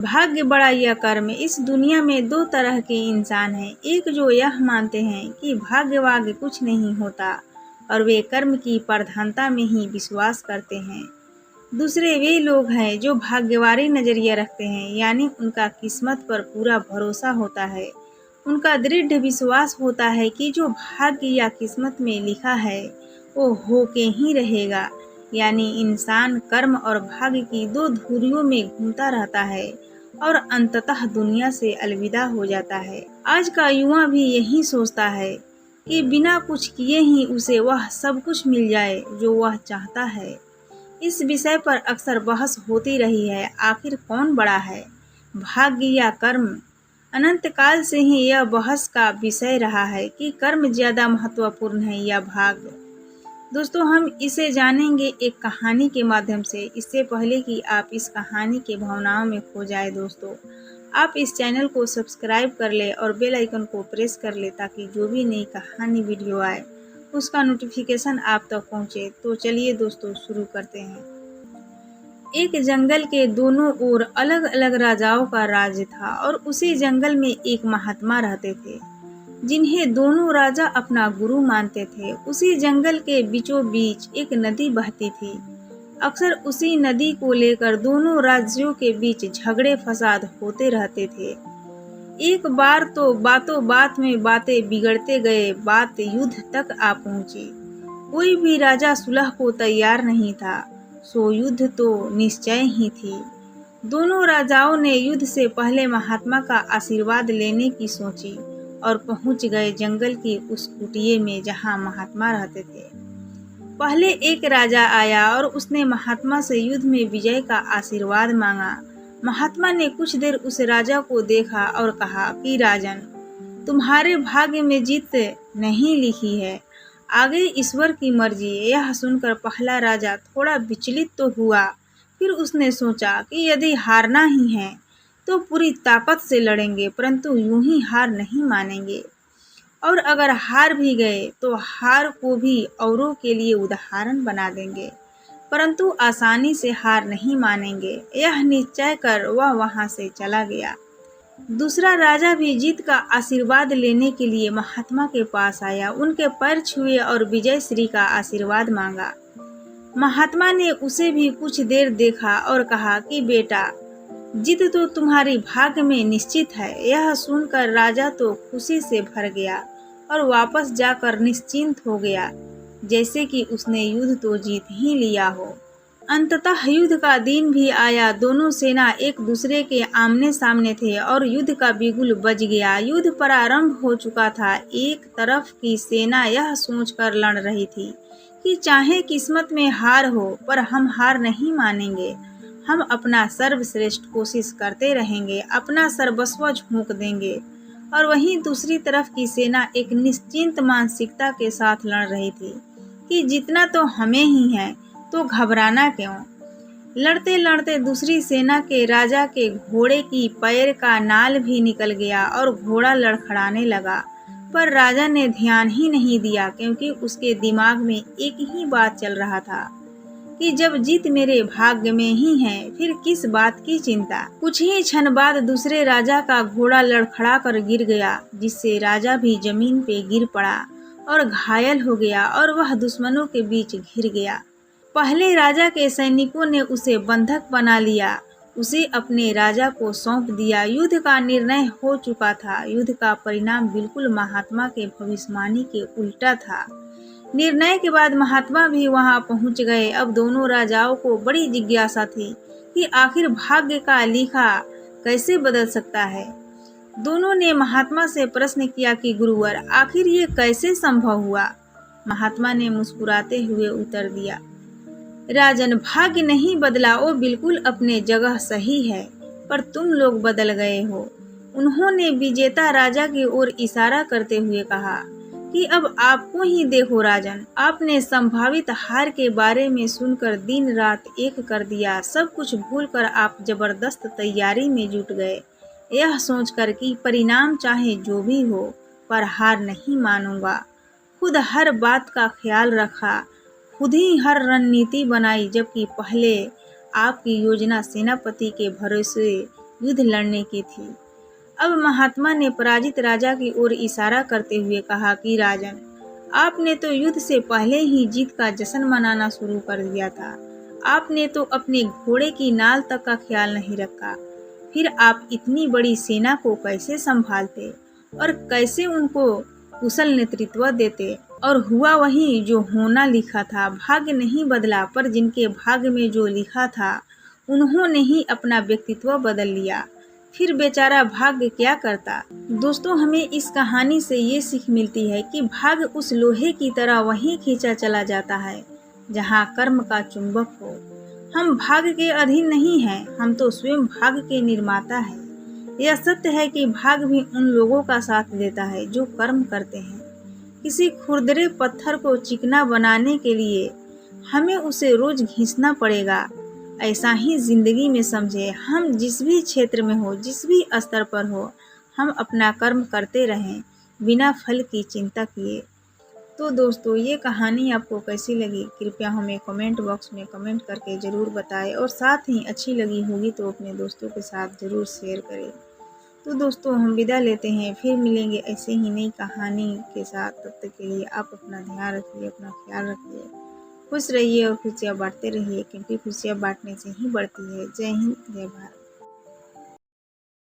भाग्य बड़ा या कर्म, इस दुनिया में दो तरह के इंसान हैं। एक जो यह मानते हैं कि भाग्य वाग्य कुछ नहीं होता और वे कर्म की प्रधानता में ही विश्वास करते हैं। दूसरे वे लोग हैं जो भाग्यवारी नजरिया रखते हैं, यानी उनका किस्मत पर पूरा भरोसा होता है। उनका दृढ़ विश्वास होता है कि जो भाग्य या किस्मत में लिखा है वो होके ही रहेगा। यानी इंसान कर्म और भाग्य की दो धुरियों में घूमता रहता है और अंततः दुनिया से अलविदा हो जाता है। आज का युवा भी यही सोचता है कि बिना कुछ किए ही उसे वह सब कुछ मिल जाए जो वह चाहता है। इस विषय पर अक्सर बहस होती रही है, आखिर कौन बड़ा है, भाग्य या कर्म। अनंत काल से ही यह बहस का विषय रहा है कि कर्म ज्यादा महत्वपूर्ण है या भाग्य। दोस्तों, हम इसे जानेंगे एक कहानी के माध्यम से। इससे पहले कि आप इस कहानी के भावनाओं में खो जाए दोस्तों, आप इस चैनल को सब्सक्राइब कर ले और बेल आइकन को प्रेस कर ले ताकि जो भी नई कहानी वीडियो आए उसका नोटिफिकेशन आप तक पहुंचे। तो चलिए दोस्तों, शुरू करते हैं। एक जंगल के दोनों ओर अलग अलग राजाओं का राज्य था और उसी जंगल में एक महात्मा रहते थे जिन्हें दोनों राजा अपना गुरु मानते थे। उसी जंगल के बीचों बीच एक नदी बहती थी। अक्सर उसी नदी को लेकर दोनों राज्यों के बीच झगड़े फसाद होते रहते थे। एक बार तो बातों बात में बातें बिगड़ते गए, बात युद्ध तक आ पहुंची। कोई भी राजा सुलह को तैयार नहीं था, सो युद्ध तो निश्चय ही थी। दोनों राजाओं ने युद्ध से पहले महात्मा का आशीर्वाद लेने की सोची और पहुंच गए जंगल की उस कुटिया में जहां महात्मा रहते थे। पहले एक राजा आया और उसने महात्मा से युद्ध में विजय का आशीर्वाद मांगा। महात्मा ने कुछ देर उस राजा को देखा और कहा कि राजन, तुम्हारे भाग्य में जीत नहीं लिखी है, आगे ईश्वर की मर्जी। यह सुनकर पहला राजा थोड़ा विचलित तो हुआ, फिर उसने सोचा कि यदि हारना ही है तो पूरी ताकत से लड़ेंगे, परंतु यूं ही हार नहीं मानेंगे, और अगर हार भी गए तो हार को भी औरों के लिए उदाहरण बना देंगे, परंतु आसानी से हार नहीं मानेंगे। यह निश्चय कर वह वहां से चला गया। दूसरा राजा भी जीत का आशीर्वाद लेने के लिए महात्मा के पास आया, उनके पैर छुए और विजय श्री का आशीर्वाद मांगा। महात्मा ने उसे भी कुछ देर देखा और कहा कि बेटा, जीत तो तुम्हारी भाग्य में निश्चित है। यह सुनकर राजा तो खुशी से भर गया और वापस जाकर निश्चिंत हो गया, जैसे कि उसने युद्ध तो जीत ही लिया हो। अंततः युद्ध का दिन भी आया। दोनों सेना एक दूसरे के आमने सामने थे और युद्ध का बिगुल बज गया। युद्ध प्रारंभ हो चुका था। एक तरफ की सेना यह सोचकर लड़ रही थी कि चाहे किस्मत में हार हो, पर हम हार नहीं मानेंगे, हम अपना सर्वश्रेष्ठ कोशिश करते रहेंगे, अपना सर्वस्व झोंक देंगे। और वहीं दूसरी तरफ की सेना एक निश्चिंत मानसिकता के साथ लड़ रही थी कि जीतना तो हमें ही है, तो घबराना क्यों। लड़ते लड़ते दूसरी सेना के राजा के घोड़े की पैर का नाल भी निकल गया और घोड़ा लड़खड़ाने लगा, पर राजा ने ध्यान ही नहीं दिया, क्योंकि उसके दिमाग में एक ही बात चल रहा था कि जब जीत मेरे भाग्य में ही है, फिर किस बात की चिंता। कुछ ही क्षण बाद दूसरे राजा का घोड़ा लड़खड़ा कर गिर गया, जिससे राजा भी जमीन पे गिर पड़ा और घायल हो गया और वह दुश्मनों के बीच घिर गया। पहले राजा के सैनिकों ने उसे बंधक बना लिया, उसे अपने राजा को सौंप दिया। युद्ध का निर्णय हो चुका था। युद्ध का परिणाम बिल्कुल महात्मा के भविष्यवाणी के उल्टा था। निर्णय के बाद महात्मा भी वहां पहुंच गए। अब दोनों राजाओं को बड़ी जिज्ञासा थी कि आखिर भाग्य का लिखा कैसे बदल सकता है। दोनों ने महात्मा से प्रश्न किया कि गुरुवर, आखिर ये कैसे संभव हुआ। महात्मा ने मुस्कुराते हुए उत्तर दिया, राजन, भाग्य नहीं बदला, वो बिल्कुल अपने जगह सही है, पर तुम लोग बदल गए हो। उन्होंने विजेता राजा की ओर इशारा करते हुए कहा कि अब आपको ही देखो राजन, आपने संभावित हार के बारे में सुनकर दिन रात एक कर दिया। सब कुछ भूलकर आप जबरदस्त तैयारी में जुट गए, यह सोचकर कि परिणाम चाहे जो भी हो, पर हार नहीं मानूंगा। खुद हर बात का ख्याल रखा, खुद ही हर रणनीति बनाई, जबकि पहले आपकी योजना सेनापति के भरोसे युद्ध लड़ने की थी। अब महात्मा ने पराजित राजा की ओर इशारा करते हुए कहा कि राजन, आपने तो युद्ध से पहले ही जीत का जश्न मनाना शुरू कर दिया था। आपने तो अपने घोड़े की नाल तक का ख्याल नहीं रखा। फिर आप इतनी बड़ी सेना को कैसे संभालते और कैसे उनको कुशल नेतृत्व देते? और हुआ वही जो होना लिखा था। भाग्य नहीं बदला, पर जिनके भाग्य में जो लिखा था उन्होंने ही अपना व्यक्तित्व बदल लिया। फिर बेचारा भाग्य क्या करता? दोस्तों, हमें इस कहानी से ये सीख मिलती है कि भाग्य उस लोहे की तरह वहीं खींचा चला जाता है जहाँ कर्म का चुंबक हो। हम भाग्य के अधीन नहीं हैं, हम तो स्वयं भाग्य के निर्माता हैं। यह सत्य है कि भाग्य भी उन लोगों का साथ देता है जो कर्म करते हैं। किसी खुरदरे पत्थर को चिकना बनाने के लिए हमें उसे रोज घिसना पड़ेगा। ऐसा ही जिंदगी में समझे, हम जिस भी क्षेत्र में हो, जिस भी स्तर पर हो, हम अपना कर्म करते रहें बिना फल की चिंता किए। तो दोस्तों, ये कहानी आपको कैसी लगी कृपया हमें कमेंट बॉक्स में कमेंट करके ज़रूर बताएं, और साथ ही अच्छी लगी होगी तो अपने दोस्तों के साथ ज़रूर शेयर करें। तो दोस्तों, हम विदा लेते हैं, फिर मिलेंगे ऐसे ही नई कहानी के साथ। तब तक के लिए आप अपना ध्यान रखिए, अपना ख्याल रखिए, खुश रहिए और खुशियाँ बांटते रहिए, क्योंकि खुशियाँ बांटने से ही बढ़ती है। जय हिंद, जय भारत।